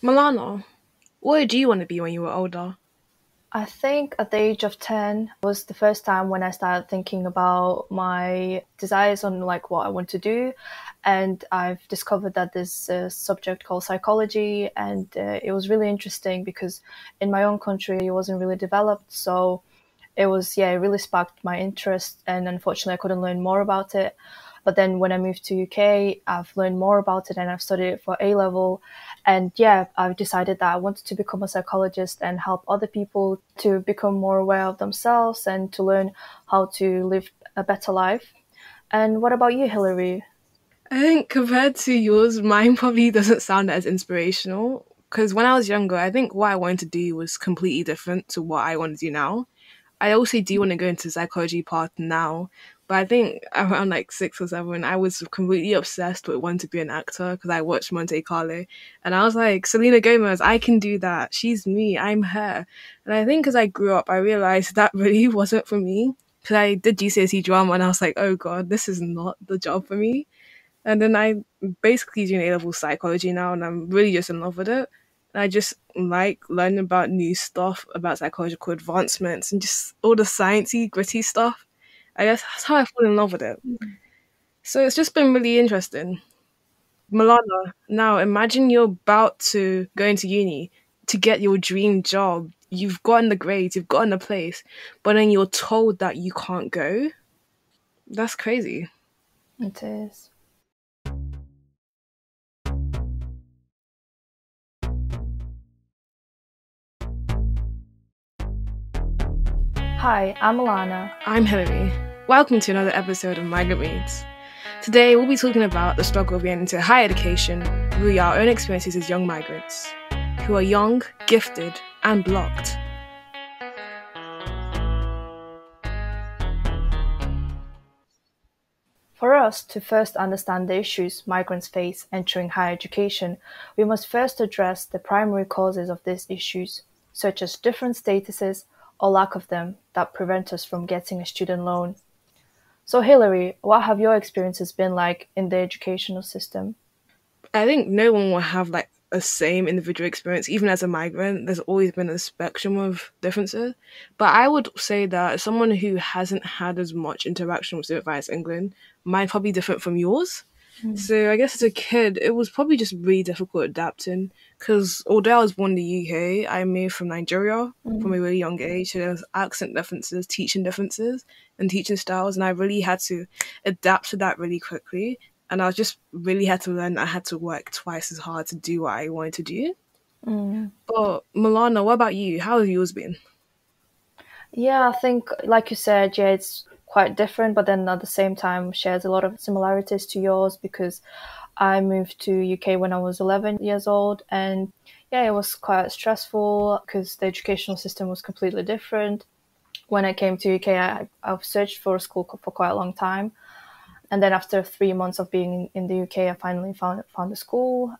Milana, what did you want to be when you were older? I think at the age of 10 was the first time when I started thinking about my desires on like what I want to do. And I've discovered that there's a subject called psychology, and it was really interesting because in my own country it wasn't really developed. So it really sparked my interest, and unfortunately I couldn't learn more about it. But then when I moved to UK, I've learned more about it and I've studied it for A level. And yeah, I've decided that I wanted to become a psychologist and help other people to become more aware of themselves and to learn how to live a better life. And what about you, Hillary? I think compared to yours, mine probably doesn't sound as inspirational. Because when I was younger, I think what I wanted to do was completely different to what I want to do now. I also do want to go into the psychology part now, but I think around like 6 or 7, I was completely obsessed with wanting to be an actor because I watched Monte Carlo, and I was like, Selena Gomez, I can do that. She's me. I'm her. And I think as I grew up, I realized that really wasn't for me because I did GCSE drama, and I was like, oh god, this is not the job for me. And then I basically do A-level psychology now, and I'm really just in love with it. And I just like learning about new stuff, about psychological advancements, and just all the sciencey, gritty stuff. I guess that's how I fall in love with it. So it's just been really interesting. Milana, now imagine you're about to go into uni to get your dream job. You've gotten the grades, you've gotten the place, but then you're told that you can't go. That's crazy. It is. Hi, I'm Alana. I'm Hillary. Welcome to another episode of Migrant. Today, we'll be talking about the struggle of getting into higher education through our own experiences as young migrants, who are young, gifted, and blocked. For us to first understand the issues migrants face entering higher education, we must first address the primary causes of these issues, such as different statuses or lack of them that prevent us from getting a student loan. So, Hilary, what have your experiences been like in the educational system? I think no one will have like a same individual experience, even as a migrant. There's always been a spectrum of differences. But I would say that someone who hasn't had as much interaction with Student Finance England might probably be different from yours. Mm. So I guess as a kid, it was probably just really difficult adapting because although I was born in the UK, I moved from Nigeria from Mm. a really young age. So there was accent differences, and teaching styles, and I really had to adapt to that really quickly. And I just really had to learn that I had to work twice as hard to do what I wanted to do. Mm. But Milana, what about you? How has yours been? Yeah, I think, like you said, yeah, it's quite different, but then at the same time shares a lot of similarities to yours because I moved to UK when I was 11 years old, and yeah, it was quite stressful because the educational system was completely different. When I came to UK, I've searched for a school for quite a long time, and then after 3 months of being in the UK, I finally found a school.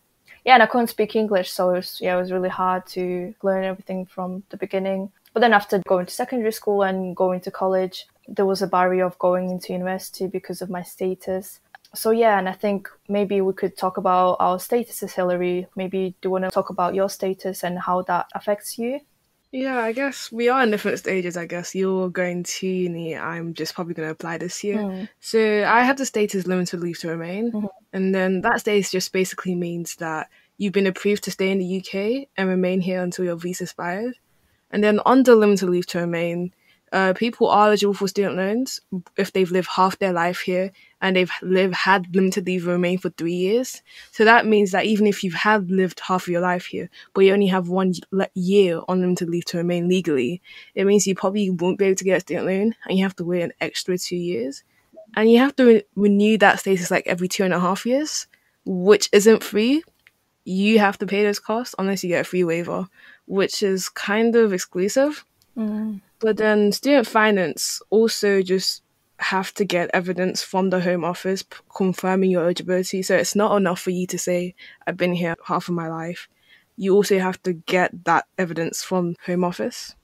Yeah, and I couldn't speak English, so it was really hard to learn everything from the beginning. But then after going to secondary school and going to college, there was a barrier of going into university because of my status. So yeah, and I think maybe we could talk about our statuses, Hillary. Maybe do you want to talk about your status and how that affects you? Yeah, I guess we are in different stages. I guess you're going to uni. I'm just probably going to apply this year. Mm. So I have the status limited leave to remain. Mhm. And then that status just basically means that you've been approved to stay in the UK and remain here until your visa expires. And then under limited leave to remain, people are eligible for student loans if they've lived half their life here and had limited leave to remain for 3 years. So that means that even if you've had lived half of your life here, but you only have 1 year on limited leave to remain legally, it means you probably won't be able to get a student loan and you have to wait an extra 2 years. And you have to renew that status like every 2.5 years, which isn't free. You have to pay those costs unless you get a free waiver, which is kind of exclusive. Mm. But then student finance also just have to get evidence from the Home Office confirming your eligibility. So it's not enough for you to say, I've been here half of my life. You also have to get that evidence from Home Office.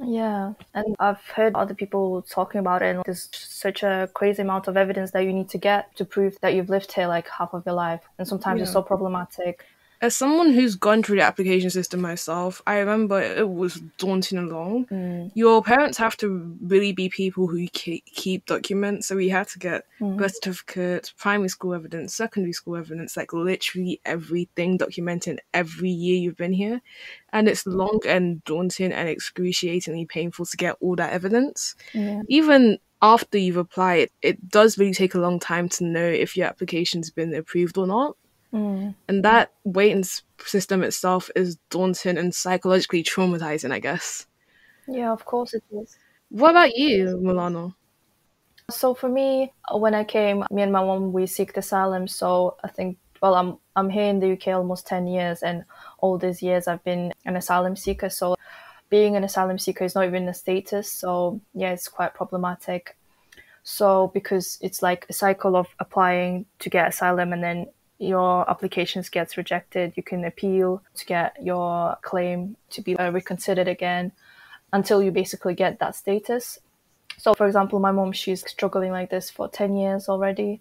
Yeah, and I've heard other people talking about it, and there's such a crazy amount of evidence that you need to get to prove that you've lived here like half of your life, and sometimes it's Yeah. so problematic. As someone who's gone through the application system myself, I remember it was daunting and long. Mm, Your parents have to really be people who keep documents. So we had to get mm, birth certificates, primary school evidence, secondary school evidence, like literally everything documenting every year you've been here. And it's long and daunting and excruciatingly painful to get all that evidence. yeah. Even after you've applied, it does really take a long time to know if your application's been approved or not. Mm. And that system itself is daunting and psychologically traumatizing, I guess. Yeah, of course it is. What about you, Milano? So for me, when I came, me and my mom we seeked asylum. So I think, well, I'm here in the UK almost 10 years, and all these years I've been an asylum seeker. So being an asylum seeker is not even a status. So yeah, it's quite problematic. So because it's like a cycle of applying to get asylum, and then your applications gets rejected, you can appeal to get your claim to be reconsidered again until you basically get that status. So, for example, my mom, she's struggling like this for 10 years already.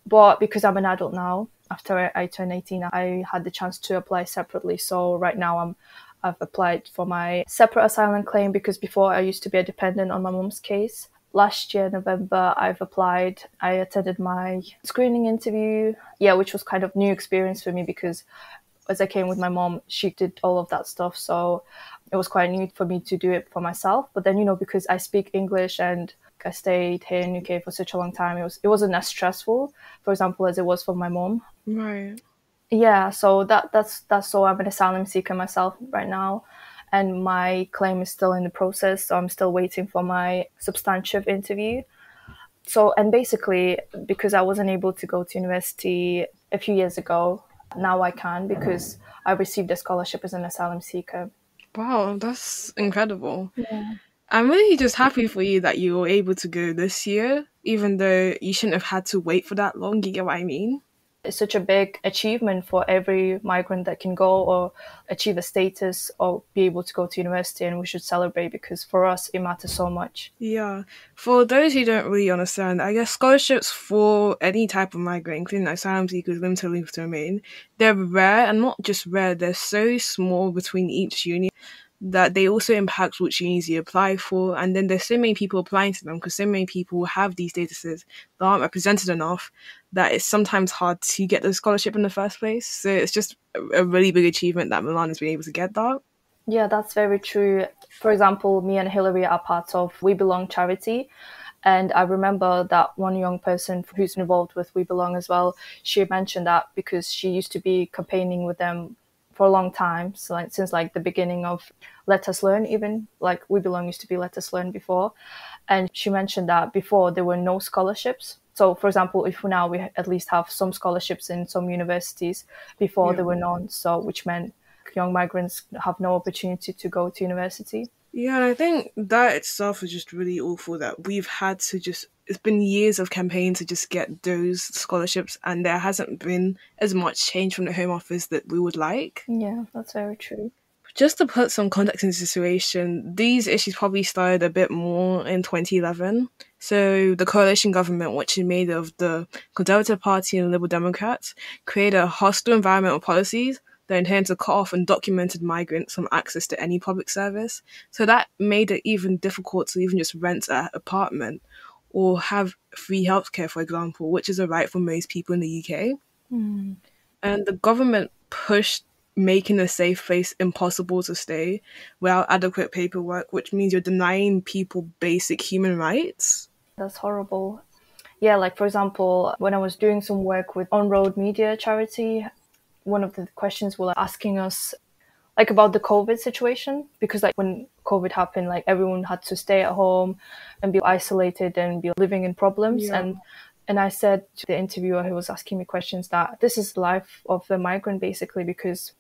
But because I'm an adult now, after I turned 18, I had the chance to apply separately. So right now I've applied for my separate asylum claim because before I used to be a dependent on my mom's case. Last year, November, I've applied. I attended my screening interview, yeah, which was kind of new experience for me because as I came with my mom, she did all of that stuff. So it was quite new for me to do it for myself. But then, because I speak English and I stayed here in UK for such a long time, it wasn't as stressful, for example, as it was for my mom. Right. Yeah, so that's so I'm an asylum seeker myself right now. And my claim is still in the process, so I'm still waiting for my substantive interview. So, and basically, because I wasn't able to go to university a few years ago, now I can because I received a scholarship as an asylum seeker. Wow, that's incredible. Yeah. I'm really just happy for you that you were able to go this year, even though you shouldn't have had to wait for that long. You get what I mean? It's such a big achievement for every migrant that can go or achieve a status or be able to go to university, and we should celebrate because for us it matters so much. Yeah. For those who don't really understand, I guess scholarships for any type of migrant, including asylum seekers, limited leave to remain, they're rare, and not just rare, they're so small between each uni that they also impact which unis you apply for. And then there's so many people applying to them because so many people have these statuses that aren't represented enough that it's sometimes hard to get the scholarship in the first place. So it's just a really big achievement that Milan has been able to get that. Yeah, that's very true. For example, me and Hillary are part of We Belong charity. And I remember that one young person who's involved with We Belong as well, she mentioned that because she used to be campaigning with them for a long time, so like since like the beginning of Let Us Learn, even like We Belong used to be Let Us Learn before. And she mentioned that before there were no scholarships. So, for example, if now we at least have some scholarships in some universities, before Yeah. there were none, so which meant young migrants have no opportunity to go to university. Yeah, and I think that itself is just really awful that we've had to just. It's been years of campaign to just get those scholarships, and there hasn't been as much change from the Home Office that we would like. Yeah, that's very true. Just to put some context into the situation, these issues probably started a bit more in 2011. So the coalition government, which is made of the Conservative Party and Liberal Democrats, created a hostile environmental policies that intended to cut off undocumented migrants from access to any public service. So that made it even difficult to even just rent an apartment or have free healthcare, for example, which is a right for most people in the UK. Mm. And the government pushed making a safe place impossible to stay without adequate paperwork, which means you're denying people basic human rights. That's horrible. Yeah, like for example, when I was doing some work with On Road Media charity, one of the questions were like, asking us like about the COVID situation because like when COVID happened, like everyone had to stay at home and be isolated and be living in problems. Yeah. And I said to the interviewer who was asking me questions that this is the life of the migrant basically because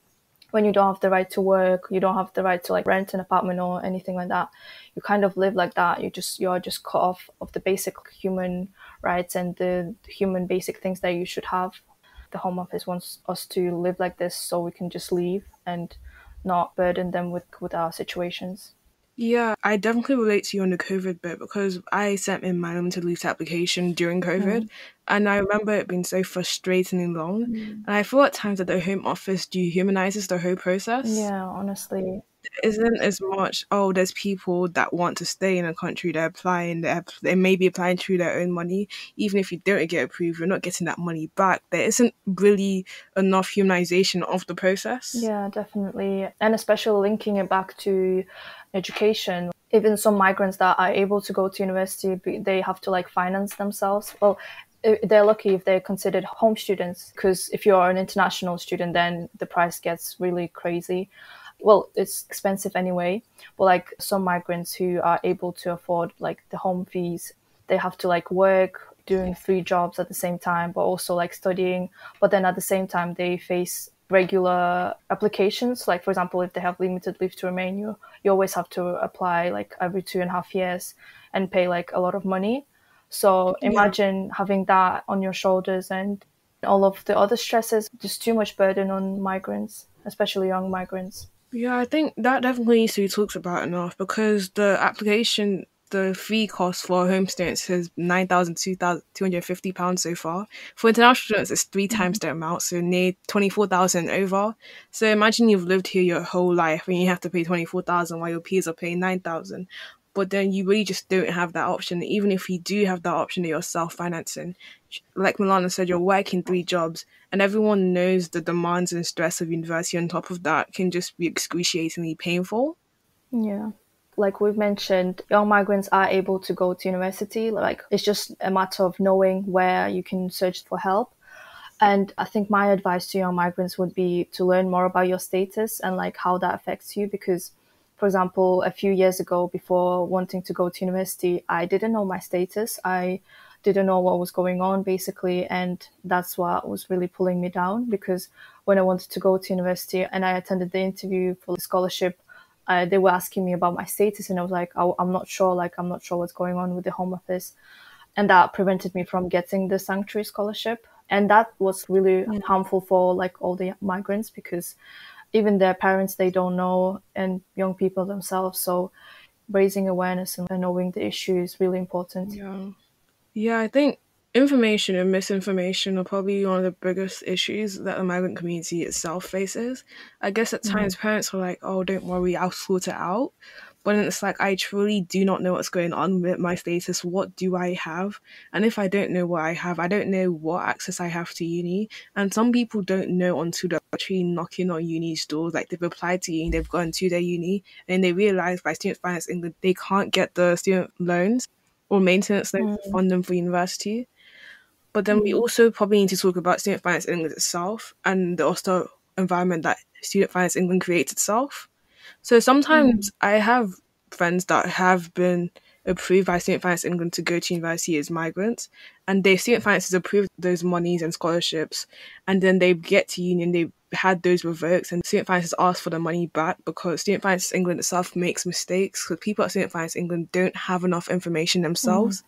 when you don't have the right to work, you don't have the right to like rent an apartment or anything like that. You kind of live like that. You're just cut off of the basic human rights and the human basic things that you should have. The Home Office wants us to live like this so we can just leave and not burden them with our situations. Yeah, I definitely relate to you on the COVID bit because I sent in my limited leave application during COVID, Mm. and I remember it being so frustratingly long. Mm. And I feel at times that the Home Office dehumanizes the whole process. Yeah, honestly. Isn't as much, oh, there's people that want to stay in a country, they're applying, they may be applying through their own money. Even if you don't get approved, you're not getting that money back. There isn't really enough humanization of the process. Yeah, definitely. And especially linking it back to education. Even some migrants that are able to go to university, they have to like finance themselves. Well, they're lucky if they're considered home students, because if you're an international student, then the price gets really crazy. Well, it's expensive anyway, but like some migrants who are able to afford like the home fees, they have to like work doing three jobs at the same time, but also like studying. But then at the same time, they face regular applications. Like for example, if they have limited leave to remain, you always have to apply like every 2.5 years and pay like a lot of money. So Yeah. imagine having that on your shoulders and all of the other stresses, just too much burden on migrants, especially young migrants. Yeah, I think that definitely needs to be talked about enough because the fee cost for home students is £9,250 so far. For international students, it's three times the amount, so near 24,000 over. So imagine you've lived here your whole life and you have to pay 24,000 while your peers are paying 9,000. But then you really just don't have that option. Even if you do have that option that you're self financing, like Milana said, you're working three jobs, and everyone knows the demands and stress of university on top of that can just be excruciatingly painful. Yeah. Like we've mentioned, young migrants are able to go to university. Like it's just a matter of knowing where you can search for help. And I think my advice to young migrants would be to learn more about your status and like how that affects you. Because, for example, a few years ago, before wanting to go to university, I didn't know my status. I didn't know what was going on basically. And that's what was really pulling me down because when I wanted to go to university and I attended the interview for the scholarship, they were asking me about my status and I was like, I'm not sure, I'm not sure what's going on with the Home Office, and that prevented me from getting the sanctuary scholarship, and that was really Yeah. harmful for like all the migrants because even their parents, they don't know, and young people themselves. So raising awareness and knowing the issue is really important. Yeah. Yeah, I think information and misinformation are probably one of the biggest issues that the migrant community itself faces. I guess at Mm. times parents are like, oh, don't worry, I'll sort it out. But then it's like, I truly do not know what's going on with my status. What do I have? And if I don't know what I have, I don't know what access I have to uni. And some people don't know until they're actually knocking on uni's doors. Like they've applied to uni, they've gone to their uni, and they realize by Student Finance England, they can't get the student loans or maintenance loans to Mm. fund them for university. But then we Mm. also probably need to talk about Student Finance England itself and the hostile environment that Student Finance England creates itself. So Mm. sometimes I have friends that have been approved by Student Finance England to go to university as migrants, and their student finance has approved those monies and scholarships, and then they get to uni and they had those revoked, and Student Finance has asked for the money back because Student Finance England itself makes mistakes because people at Student Finance England don't have enough information Mm. themselves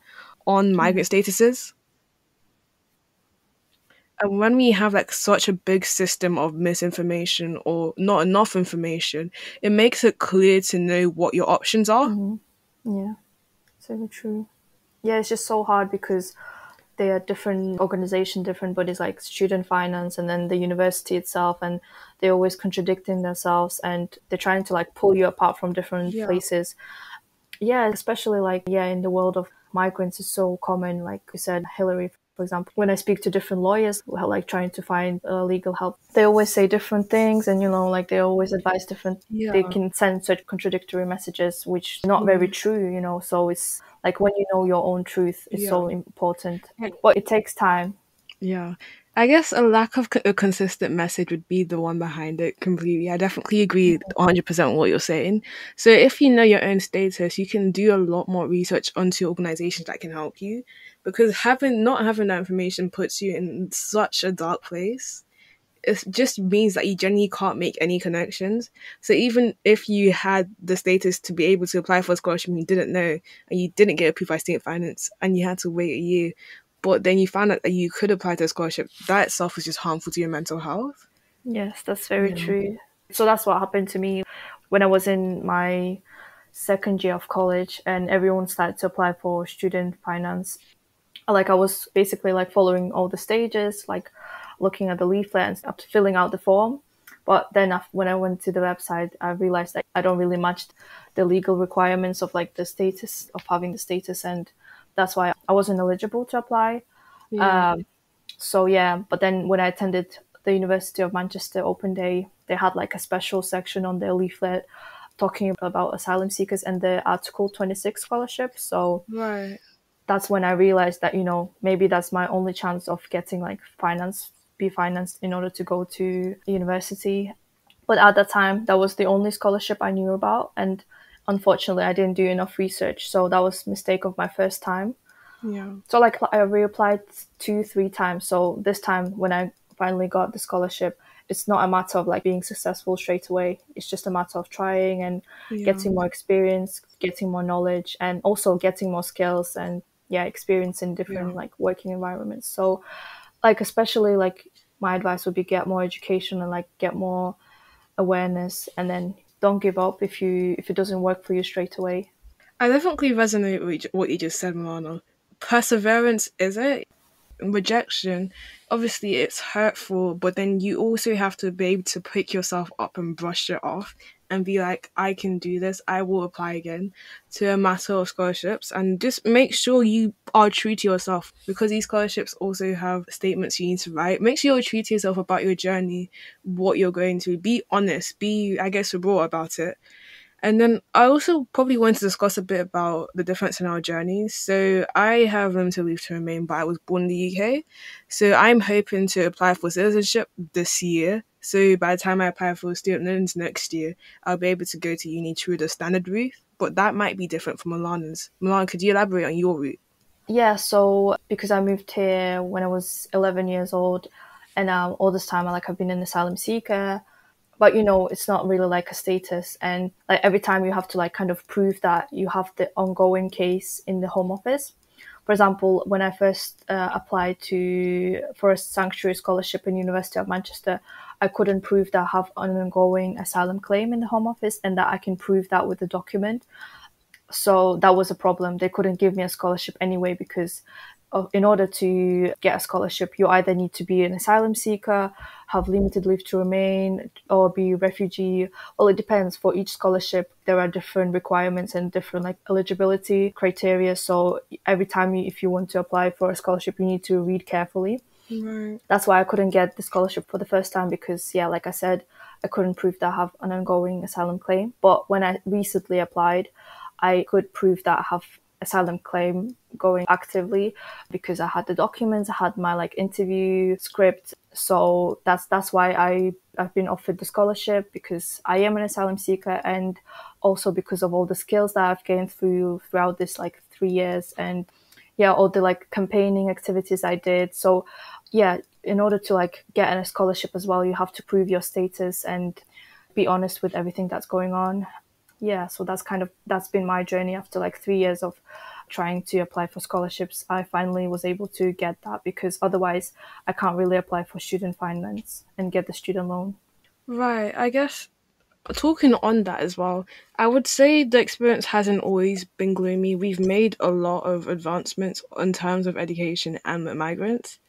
on Yeah. migrant statuses. And when we have like such a big system of misinformation or not enough information, it makes it clear to know what your options are. Mm. Yeah. So true. Yeah, it's just so hard because they are different organization, different bodies like student finance and then the university itself, and they're always contradicting themselves and they're trying to like pull you apart from different Yeah. places. Yeah, especially like yeah, in the world of migrants is so common. Like you said, Hillary, for example, when I speak to different lawyers who are like trying to find legal help, they always say different things, and like they always advise different. They Yeah. can send such contradictory messages, which are not very Mm. true. So it's like when you know your own truth is Yeah. so important, but it takes time. Yeah. I guess a lack of a consistent message would be the one behind it completely. I definitely agree 100% with what you're saying. So if you know your own status, you can do a lot more research onto organizations that can help you because having not having that information puts you in such a dark place. It just means that you generally can't make any connections. So even if you had the status to be able to apply for a scholarship and you didn't know and you didn't get approved by student finance and you had to wait a year, but then you found out that you could apply to a scholarship, that itself is just harmful to your mental health. Yes, that's very Yeah. true. So that's what happened to me when I was in my second year of college, and everyone started to apply for student finance. Like I was basically like following all the stages, like looking at the leaflet and stuff, filling out the form. But then when I went to the website, I realized that I don't really match the legal requirements of like the status of having the status, and that's why I wasn't eligible to apply. Yeah. So yeah, but then when I attended the University of Manchester Open Day, they had like a special section on their leaflet talking about asylum seekers and the Article 26 scholarship. So Right. that's when I realized that, maybe that's my only chance of getting like be financed in order to go to university. But at that time, that was the only scholarship I knew about. And unfortunately, I didn't do enough research. So that was a mistake of my first time. Yeah. So like I reapplied 2, 3 times. So this time when I finally got the scholarship, it's not a matter of like being successful straight away. It's just a matter of trying and Yeah. getting more experience, getting more knowledge, and also getting more skills and yeah, experience in Yeah. different like working environments. So like especially like my advice would be get more education and like get more awareness, and then don't give up if it doesn't work for you straight away. I definitely resonate with what you just said, Milana. Perseverance is it. Rejection, obviously it's hurtful, but then you also have to be able to pick yourself up and brush it off and be like, I can do this, I will apply again to a matter of scholarships, and just make sure you are true to yourself, because these scholarships also have statements you need to write. Make sure you're true to yourself about your journey, what you're going to be honest, be, I guess, raw about it. And then I also probably want to discuss a bit about the difference in our journeys. So I have limited leave to remain, but I was born in the UK. So I'm hoping to apply for citizenship this year. So by the time I apply for student loans next year, I'll be able to go to uni through the standard route. But that might be different from Milana's. Milana, could you elaborate on your route? Yeah, so because I moved here when I was 11 years old, and all this time I've been an asylum seeker, but it's not really like a status, and like every time you have to like kind of prove that you have the ongoing case in the Home Office. For example, when I first applied to for a sanctuary scholarship in University of Manchester, I couldn't prove that I have an ongoing asylum claim in the Home Office and that I can prove that with a document. So that was a problem. They couldn't give me a scholarship anyway because in order to get a scholarship, you either need to be an asylum seeker, have limited leave to remain, or be a refugee. Well, it depends. For each scholarship, there are different requirements and different like eligibility criteria. So every time if you want to apply for a scholarship, you need to read carefully. Right. That's why I couldn't get the scholarship for the first time because, yeah, like I said, I couldn't prove that I have an ongoing asylum claim. But when I recently applied, I could prove that I have asylum claim going actively because I had the documents, I had my like interview script. So that's why I've been offered the scholarship, because I am an asylum seeker, and also because of all the skills that I've gained throughout this like 3 years, and yeah, all the like campaigning activities I did. So yeah, in order to like get a scholarship as well, you have to prove your status and be honest with everything that's going on. Yeah, so that's been my journey. After like 3 years of trying to apply for scholarships, I finally was able to get that, because otherwise I can't really apply for student finance and get the student loan. Right. I guess talking on that as well, I would say the experience hasn't always been gloomy. We've made a lot of advancements in terms of education and with migrants.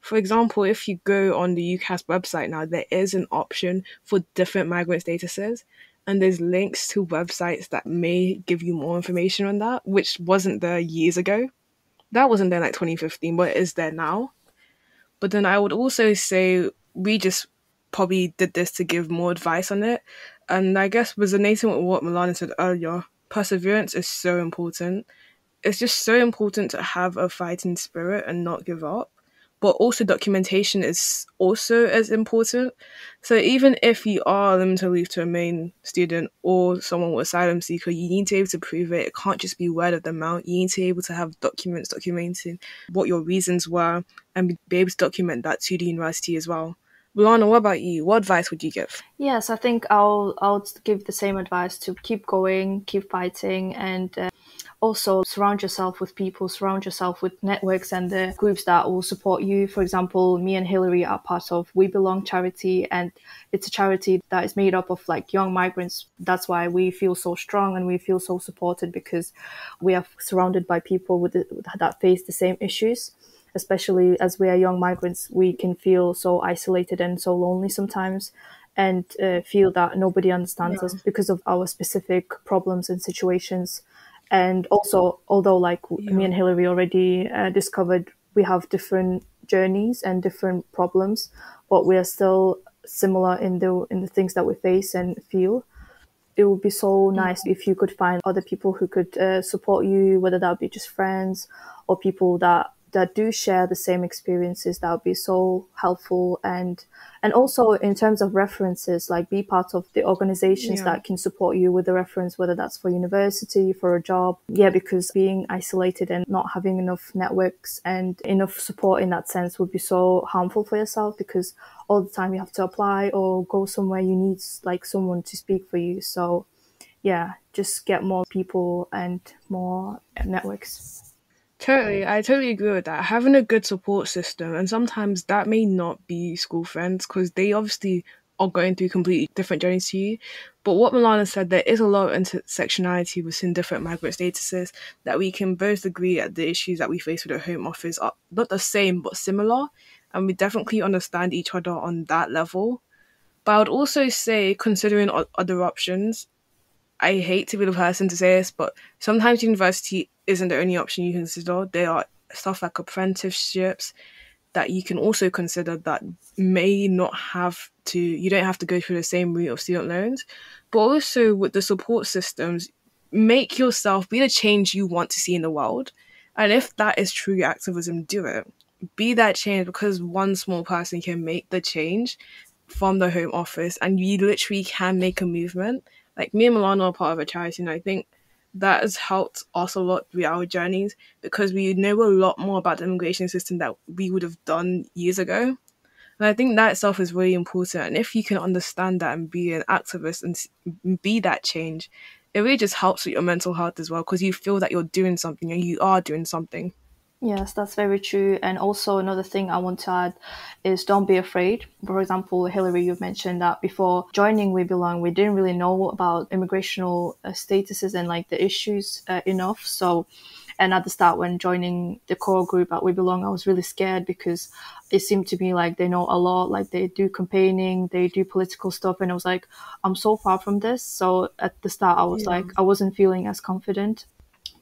For example, if you go on the UCAS website now, there is an option for different migrant statuses, and there's links to websites that may give you more information on that, which wasn't there years ago. That wasn't there like 2015, but it is there now. But then I would also say we just probably did this to give more advice on it. And I guess resonating with what Milana said earlier, perseverance is so important. It's just so important to have a fighting spirit and not give up. But also documentation is also as important. So even if you are a limited leave to remain student or someone with asylum seeker, you need to be able to prove it. It can't just be word of the mouth. You need to be able to have documents documenting what your reasons were and be able to document that to the university as well. Milana, what about you? What advice would you give? Yes, I think I'll give the same advice to keep going, keep fighting, and also surround yourself with people, surround yourself with networks and the groups that will support you. For example, me and Hillary are part of We Belong charity, and it's a charity that is made up of like young migrants. That's why we feel so strong and we feel so supported, because we are surrounded by people that face the same issues. Especially as we are young migrants, we can feel so isolated and so lonely sometimes, and feel that nobody understands us Yeah. because of our specific problems and situations. And also, although like me Yeah. and Hillary already discovered, we have different journeys and different problems, but we are still similar in the things that we face and feel. It would be so nice if you could find other people who could support you, whether that be just friends or people that do share the same experiences. That would be so helpful. And also in terms of references, like be part of the organizations Yeah. that can support you with the reference, whether that's for university, for a job. Yeah, because being isolated and not having enough networks and enough support in that sense would be so harmful for yourself, because all the time you have to apply or go somewhere, you need like someone to speak for you. So yeah, just get more people and more networks. Totally, I totally agree with that. Having a good support system, and sometimes that may not be school friends because they obviously are going through completely different journeys to you. But what Milana said, there is a lot of intersectionality within different migrant statuses that we can both agree that the issues that we face with the Home Office are not the same but similar, and we definitely understand each other on that level. But I would also say, considering other options, I hate to be the person to say this, but sometimes university isn't the only option you consider. There are stuff like apprenticeships that you can also consider that may not have to, you don't have to go through the same route of student loans. But also with the support systems, make yourself be the change you want to see in the world. And if that is true activism, do it. Be that change, because one small person can make the change from the Home Office, and you literally can make a movement. Like me and Milano are part of a charity, and I think that has helped us a lot with our journeys because we know a lot more about the immigration system that we would have done years ago. And I think that itself is really important. And if you can understand that and be an activist and be that change, it really just helps with your mental health as well because you feel that you're doing something and you are doing something. Yes, that's very true. And also another thing I want to add is don't be afraid. For example, Hillary, you've mentioned that before joining We Belong, we didn't really know about immigrational statuses and like the issues enough. So, and at the start when joining the core group at We Belong, I was really scared because it seemed to me like they know a lot, like they do campaigning, they do political stuff. And I was like, I'm so far from this. So at the start, I was Yeah. like, I wasn't feeling as confident.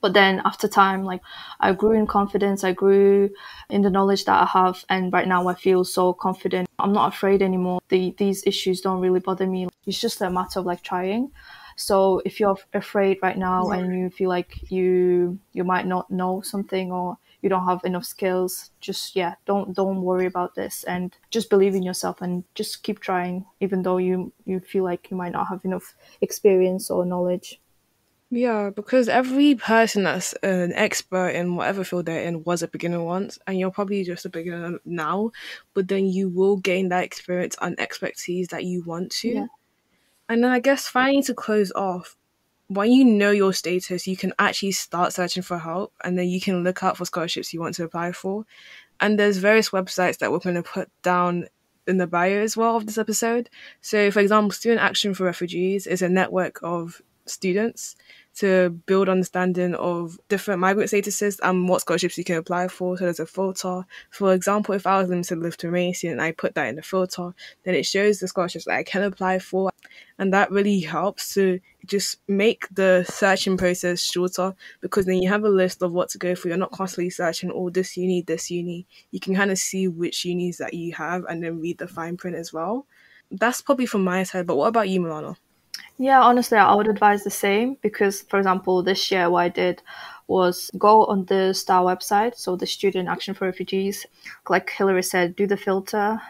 But then after time, like I grew in confidence, I grew in the knowledge that I have, and right now I feel so confident. I'm not afraid anymore. These issues don't really bother me. It's just a matter of like trying. So if you're afraid right now Yeah. and you feel like you might not know something or you don't have enough skills, just yeah, don't worry about this and just believe in yourself and just keep trying, even though you feel like you might not have enough experience or knowledge. Yeah, because every person that's an expert in whatever field they're in was a beginner once, and you're probably just a beginner now, but then you will gain that experience and expertise that you want Yeah. to. And then I guess finally to close off, when you know your status, you can actually start searching for help and then you can look out for scholarships you want to apply for. And there's various websites that we're going to put down in the bio as well of this episode. So, for example, Student Action for Refugees is a network of students to build understanding of different migrant statuses and what scholarships you can apply for. So there's a filter. For example, if I was limited live to remain student and I put that in the filter, then it shows the scholarships that I can apply for. And that really helps to just make the searching process shorter because then you have a list of what to go for. You're not constantly searching, oh, this uni, this uni. You can kind of see which unis that you have and then read the fine print as well. That's probably from my side, but what about you, Milana? Yeah, honestly, I would advise the same because, for example, this year what I did was go on the STAR website, so the Student Action for Refugees. Like Hillary said, do the filter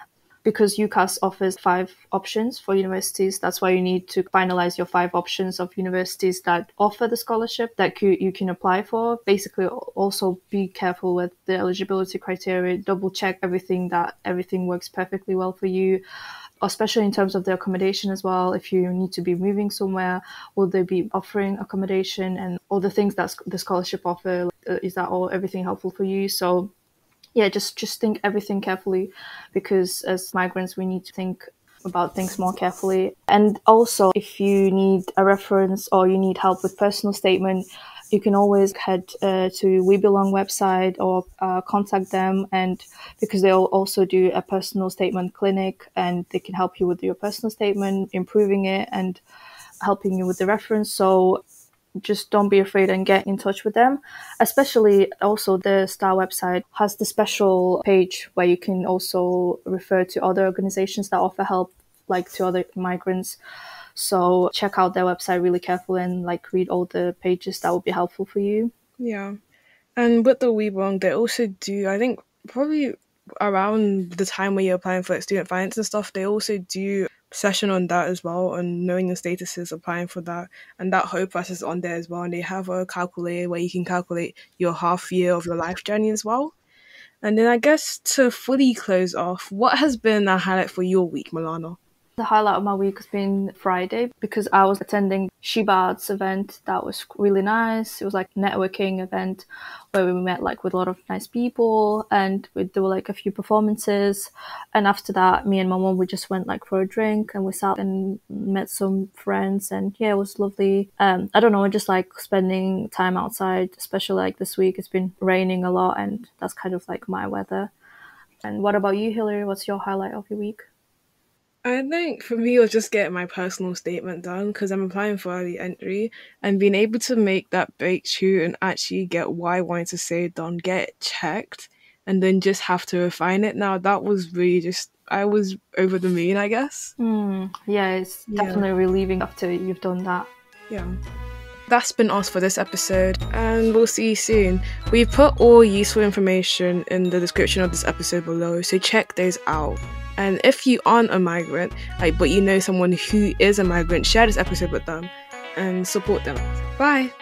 because UCAS offers 5 options for universities. That's why you need to finalize your 5 options of universities that offer the scholarship that you can apply for. Basically, also be careful with the eligibility criteria, double check that everything works perfectly well for you, especially in terms of the accommodation as well. If you need to be moving somewhere, will they be offering accommodation and all the things that the scholarship offer? Is that all everything helpful for you? So yeah, just think everything carefully, because as migrants we need to think about things more carefully. And also, if you need a reference or you need help with personal statement, you can always head to We Belong website or contact them, and because they'll also do a personal statement clinic, and they can help you with your personal statement, improving it and helping you with the reference. So just don't be afraid and get in touch with them. Especially also the STAR website has the special page where you can also refer to other organizations that offer help, like to other migrants. So check out their website really carefully and like read all the pages that will be helpful for you. Yeah. And with the Weebong, they also do, I think, probably around the time where you're applying for like, student finance and stuff, they also do session on that as well, on knowing your statuses, applying for that. And that whole process is on there as well. And they have a calculator where you can calculate your half year of your life journey as well. And then I guess to fully close off, what has been a highlight for your week, Milana? The highlight of my week has been Friday, because I was attending Shibat's event. That was really nice. It was like a networking event where we met like with a lot of nice people, and there were like a few performances. And after that, me and my mom, we just went like for a drink and we sat and met some friends, and yeah, it was lovely. I don't know, I just like spending time outside, especially like this week. It's been raining a lot, and that's kind of like my weather. And what about you, Hillary? What's your highlight of your week? I think for me, it was just getting my personal statement done because I'm applying for early entry, and being able to make that breakthrough and actually get what I wanted to say done, get it checked, and then just have to refine it now. That was really just, I was over the moon, I guess. Yeah, it's Yeah. definitely relieving after you've done that. Yeah. That's been us for this episode, and we'll see you soon. We've put all useful information in the description of this episode below, so check those out. And if you aren't a migrant, but you know someone who is a migrant, share this episode with them and support them. Bye!